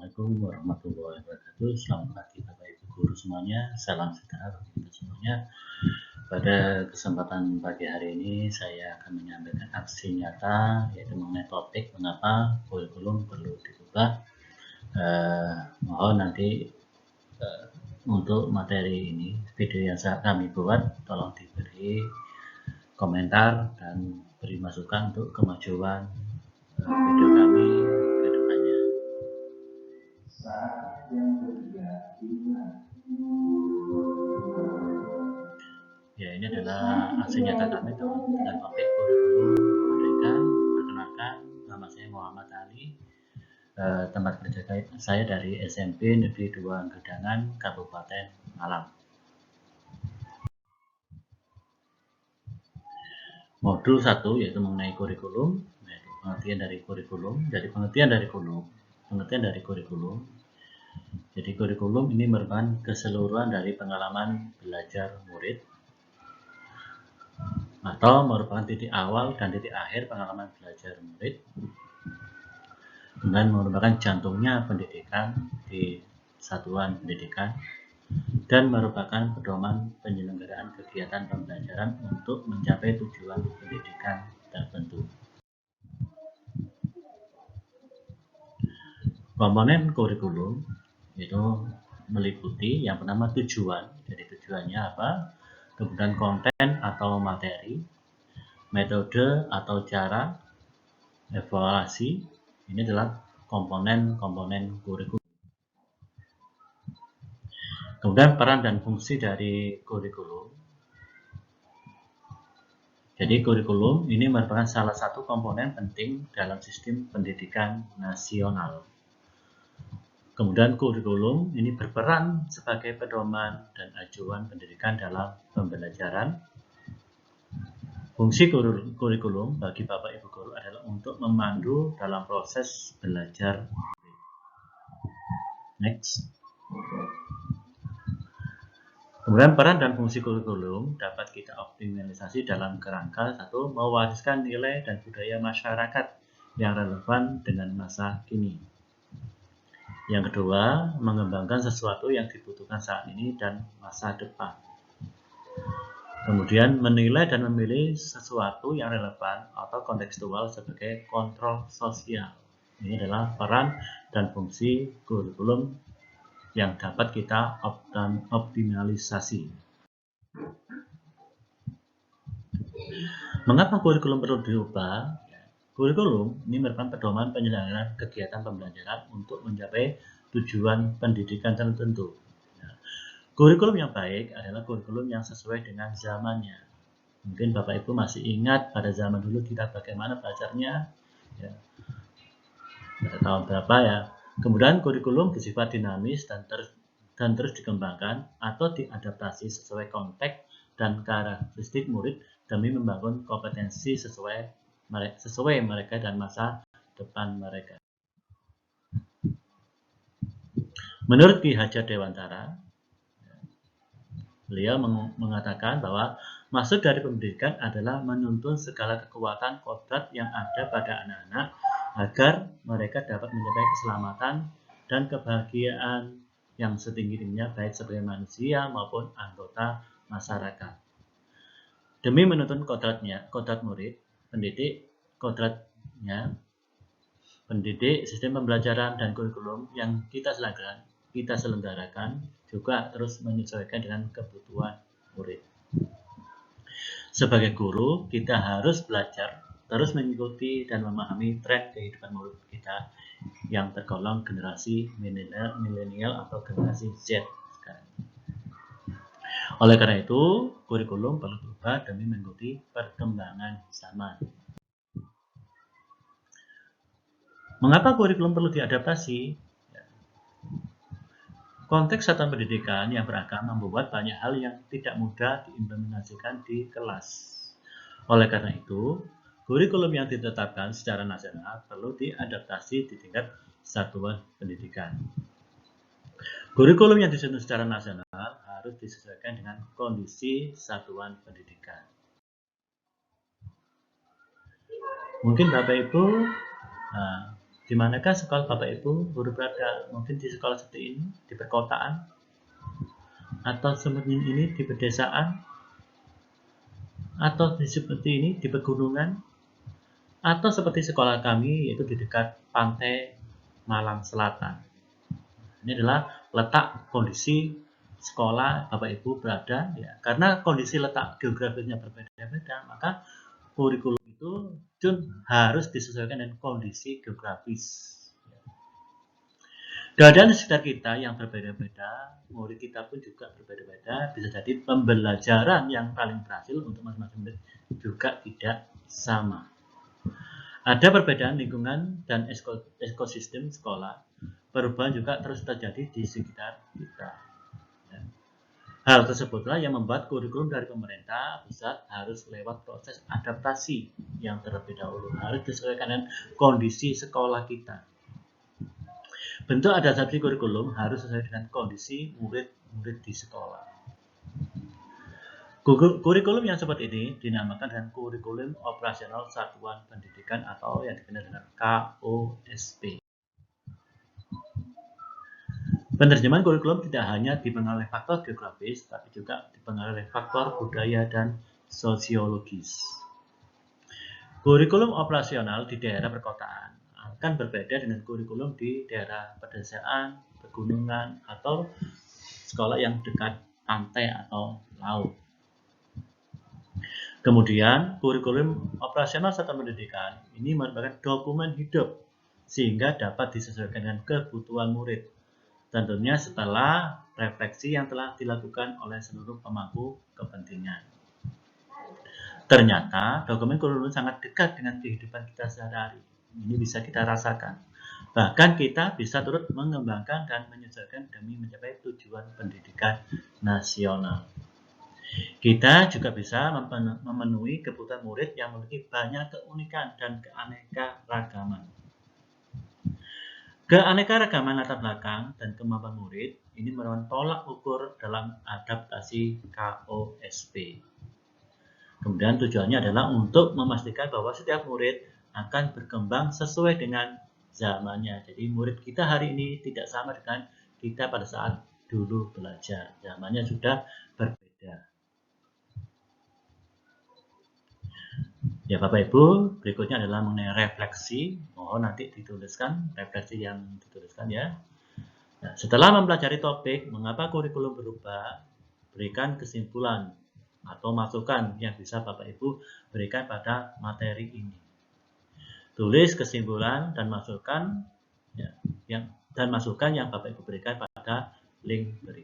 Assalamualaikum warahmatullahi wabarakatuh. Selamat pagi Bapak Ibu Guru semuanya. Salam sejahtera bagi kita semuanya. Pada kesempatan pagi hari ini saya akan menyampaikan aksi nyata yaitu mengenai topik mengapa kurikulum perlu diubah. Mohon nanti untuk materi ini video yang kami buat tolong diberi komentar dan beri masukan untuk kemajuan video kami ke depannya. Ya, ini adalah aksi nyata kami dengan topik kurikulum merdeka. Perkenalkan, nama saya Muhammad Ali. Tempat kerja saya dari SMP Negeri 2 Gedangan, Kabupaten Malang. Modul 1 yaitu mengenai kurikulum, yaitu pengertian dari kurikulum. Jadi pengertian dari kurikulum. Jadi kurikulum ini merupakan keseluruhan dari pengalaman belajar murid atau merupakan titik awal dan titik akhir pengalaman belajar murid, dan merupakan jantungnya pendidikan di satuan pendidikan, dan merupakan pedoman penyelenggaraan kegiatan pembelajaran untuk mencapai tujuan pendidikan tertentu. Komponen kurikulum itu meliputi yang pertama tujuan, jadi tujuannya apa, kemudian konten atau materi, metode atau cara, evaluasi. Ini adalah komponen-komponen kurikulum. Kemudian peran dan fungsi dari kurikulum. Jadi kurikulum ini merupakan salah satu komponen penting dalam sistem pendidikan nasional. Kemudian kurikulum ini berperan sebagai pedoman dan acuan pendidikan dalam pembelajaran. Fungsi kurikulum bagi Bapak Ibu Guru adalah untuk memandu dalam proses belajar. Next. Kemudian peran dan fungsi kurikulum dapat kita optimalisasi dalam kerangka satu, mewariskan nilai dan budaya masyarakat yang relevan dengan masa kini. Yang kedua, mengembangkan sesuatu yang dibutuhkan saat ini dan masa depan. Kemudian menilai dan memilih sesuatu yang relevan atau kontekstual sebagai kontrol sosial. Ini adalah peran dan fungsi kurikulum yang dapat kita optimalisasi. Mengapa kurikulum perlu diubah? Kurikulum ini merupakan pedoman penyelenggaraan kegiatan pembelajaran untuk mencapai tujuan pendidikan tertentu. Kurikulum yang baik adalah kurikulum yang sesuai dengan zamannya. Mungkin Bapak Ibu masih ingat pada zaman dulu kita bagaimana belajarnya, ya, pada tahun berapa ya. Kemudian kurikulum bersifat dinamis dan terus dikembangkan atau diadaptasi sesuai konteks dan karakteristik murid demi membangun kompetensi sesuai mereka dan masa depan mereka. Menurut Ki Hajar Dewantara, beliau mengatakan bahwa maksud dari pendidikan adalah menuntun segala kekuatan kodrat yang ada pada anak-anak agar mereka dapat mencapai keselamatan dan kebahagiaan yang setinggi-tingginya baik sebagai manusia maupun anggota masyarakat. Demi menuntun kodrat murid, pendidik, sistem pembelajaran dan kurikulum yang kita selenggarakan juga terus menyesuaikan dengan kebutuhan murid. Sebagai guru, kita harus belajar terus mengikuti dan memahami tren kehidupan murid kita yang tergolong generasi milenial atau generasi Z sekarang. Oleh karena itu, kurikulum perlu berubah demi mengikuti perkembangan zaman. Mengapa kurikulum perlu diadaptasi? Konteks satuan pendidikan yang beragam membuat banyak hal yang tidak mudah diimplementasikan di kelas. Oleh karena itu, kurikulum yang ditetapkan secara nasional perlu diadaptasi di tingkat satuan pendidikan. Kurikulum yang disusun secara nasional harus disesuaikan dengan kondisi satuan pendidikan. Mungkin Bapak Ibu Di manakah sekolah Bapak Ibu guru berada? Mungkin di sekolah seperti ini, di perkotaan, atau seperti ini di pedesaan, atau seperti ini di pegunungan, atau seperti sekolah kami yaitu di dekat pantai Malang Selatan. Ini adalah letak kondisi sekolah Bapak Ibu berada, ya. Karena kondisi letak geografisnya berbeda-beda, maka kurikulum itu harus disesuaikan dengan kondisi geografis. Keadaan di sekitar kita yang berbeda-beda, murid kita pun juga berbeda-beda, bisa jadi pembelajaran yang paling berhasil untuk masing-masing murid juga tidak sama. Ada perbedaan lingkungan dan ekosistem sekolah. Perubahan juga terus terjadi di sekitar kita. Hal tersebutlah yang membuat kurikulum dari pemerintah pusat harus lewat proses adaptasi yang terlebih dahulu, harus disesuaikan dengan kondisi sekolah kita. Bentuk adaptasi kurikulum harus sesuai dengan kondisi murid-murid di sekolah. Kurikulum yang seperti ini dinamakan dengan kurikulum operasional satuan pendidikan atau yang dikenal dengan KOSP. Penerjemahan kurikulum tidak hanya dipengaruhi oleh faktor geografis, tapi juga dipengaruhi oleh faktor budaya dan sosiologis. Kurikulum operasional di daerah perkotaan akan berbeda dengan kurikulum di daerah pedesaan, pegunungan, atau sekolah yang dekat pantai atau laut. Kemudian, kurikulum operasional satuan pendidikan ini merupakan dokumen hidup sehingga dapat disesuaikan dengan kebutuhan murid. Tentunya setelah refleksi yang telah dilakukan oleh seluruh pemangku kepentingan. Ternyata dokumen kurikulum sangat dekat dengan kehidupan kita sehari-hari. Ini bisa kita rasakan. Bahkan kita bisa turut mengembangkan dan menyesuaikan demi mencapai tujuan pendidikan nasional. Kita juga bisa memenuhi kebutuhan murid yang memiliki banyak keunikan dan keanekaragaman. Keanekaragaman latar belakang dan kemampuan murid ini merupakan tolak ukur dalam adaptasi KOSP. Kemudian tujuannya adalah untuk memastikan bahwa setiap murid akan berkembang sesuai dengan zamannya. Jadi murid kita hari ini tidak sama dengan kita pada saat dulu belajar. Zamannya sudah berbeda. Ya Bapak Ibu, berikutnya adalah mengenai refleksi. Mohon nanti dituliskan, refleksi yang dituliskan ya. Nah, setelah mempelajari topik, mengapa kurikulum berubah, berikan kesimpulan atau masukan yang bisa Bapak Ibu berikan pada materi ini. Tulis kesimpulan dan masukan ya, yang Bapak Ibu berikan pada link berikut.